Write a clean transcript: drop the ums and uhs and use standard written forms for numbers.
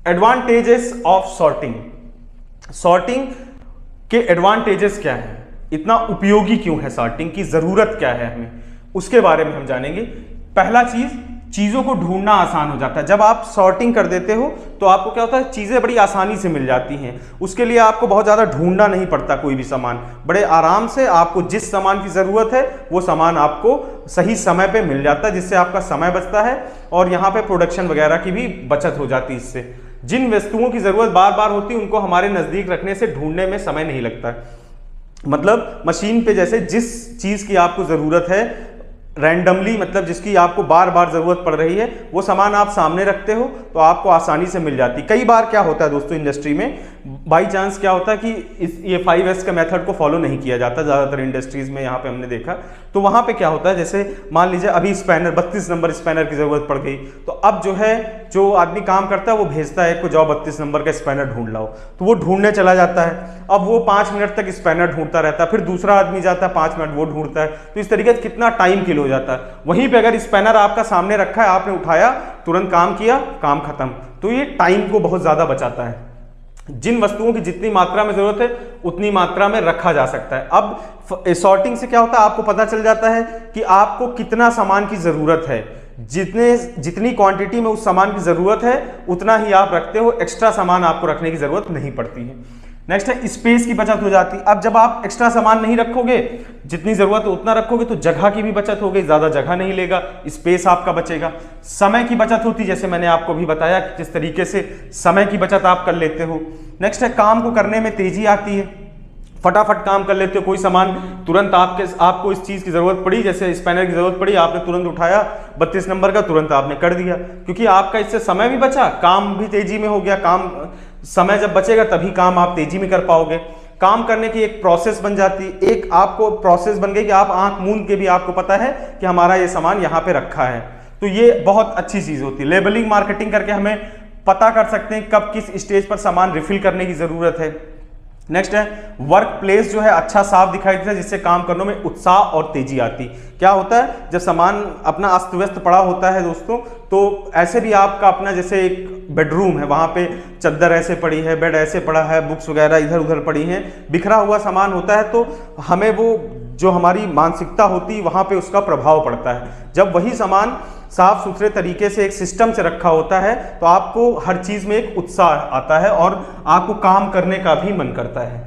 Advantages of sorting. Sorting के advantages क्या है, इतना उपयोगी क्यों है, सॉर्टिंग की जरूरत क्या है हमें, उसके बारे में हम जानेंगे। पहला चीज, चीजों को ढूंढना आसान हो जाता है। जब आप सॉर्टिंग कर देते हो तो आपको क्या होता है, चीजें बड़ी आसानी से मिल जाती हैं। उसके लिए आपको बहुत ज्यादा ढूंढना नहीं पड़ता, कोई भी सामान बड़े आराम से आपको जिस सामान की जरूरत है वो सामान आपको सही समय पे मिल जाता है, जिससे आपका समय बचता है और यहाँ पे प्रोडक्शन वगैरह की भी बचत हो जाती है। इससे जिन वस्तुओं की जरूरत बार बार होती है उनको हमारे नजदीक रखने से ढूंढने में समय नहीं लगता। मतलब मशीन पे जैसे जिस चीज की आपको जरूरत है रैंडमली, मतलब जिसकी आपको बार बार जरूरत पड़ रही है, वो सामान आप सामने रखते हो तो आपको आसानी से मिल जाती। कई बार क्या होता है दोस्तों, इंडस्ट्री में बाई चांस क्या होता है कि ये 5S का मेथड को फॉलो नहीं किया जाता ज़्यादातर इंडस्ट्रीज में, यहाँ पे हमने देखा। तो वहाँ पे क्या होता है, जैसे मान लीजिए अभी स्पैनर 32 नंबर स्पैनर की ज़रूरत पड़ गई, तो अब जो है जो आदमी काम करता है वो भेजता है को जाओ 32 नंबर का स्पैनर ढूंढ लाओ, तो वो ढूंढने चला जाता है। अब वो 5 मिनट तक स्पैनर ढूंढता रहता है, फिर दूसरा आदमी जाता है 5 मिनट वो ढूंढता है, तो इस तरीके से कितना टाइम किल हो जाता है। वहीं पे अगर स्पैनर आपका सामने रखा है, आपने उठाया, तुरंत काम किया, काम खत्म, तो ये टाइम को बहुत ज्यादा बचाता है। जिन वस्तुओं की जितनी मात्रा में जरूरत है उतनी मात्रा में रखा जा सकता है। अब सॉर्टिंग से क्या होता है, आपको पता चल जाता है कि आपको कितना सामान की जरूरत है, जितनी क्वांटिटी में उस सामान की जरूरत है उतना ही आप रखते हो, एक्स्ट्रा सामान आपको रखने की जरूरत नहीं पड़ती है। नेक्स्ट है स्पेस की बचत हो जाती है। अब जब आप एक्स्ट्रा सामान नहीं रखोगे, जितनी जरूरत है उतना रखोगे, तो जगह की भी बचत हो गई, ज्यादा जगह नहीं लेगा, स्पेस आपका बचेगा। समय की बचत होती, जैसे मैंने आपको भी बताया कि किस तरीके से समय की बचत आप कर लेते हो। नेक्स्ट है काम को करने में तेजी आती है, फटाफट काम कर लेते हो। कोई सामान तुरंत आपको इस चीज की जरूरत पड़ी, जैसे स्पैनर की जरूरत पड़ी, आपने तुरंत उठाया 32 नंबर का, तुरंत आपने कर दिया, क्योंकि आपका इससे समय भी बचा, काम भी तेजी में हो गया। काम समय जब बचेगा तभी काम आप तेजी में कर पाओगे। काम करने की एक प्रोसेस बन जाती है, एक आपको प्रोसेस बन गई कि आप आंख मूंद के भी आपको पता है कि हमारा ये सामान यहाँ पे रखा है, तो ये बहुत अच्छी चीज होती है। लेबलिंग मार्केटिंग करके हमें पता कर सकते हैं कब किस स्टेज पर सामान रिफिल करने की जरूरत है। नेक्स्ट है वर्क प्लेस जो है अच्छा साफ दिखाई देता है, जिससे काम करने में उत्साह और तेजी आती। क्या होता है, जब सामान अपना अस्त व्यस्त पड़ा होता है दोस्तों, तो ऐसे भी आपका अपना जैसे एक बेडरूम है, वहाँ पे चादर ऐसे पड़ी है, बेड ऐसे पड़ा है, बुक्स वगैरह इधर उधर पड़ी हैं, बिखरा हुआ सामान होता है, तो हमें वो जो हमारी मानसिकता होती है वहाँ पे उसका प्रभाव पड़ता है। जब वही सामान साफ सुथरे तरीके से एक सिस्टम से रखा होता है तो आपको हर चीज में एक उत्साह आता है और आपको काम करने का भी मन करता है।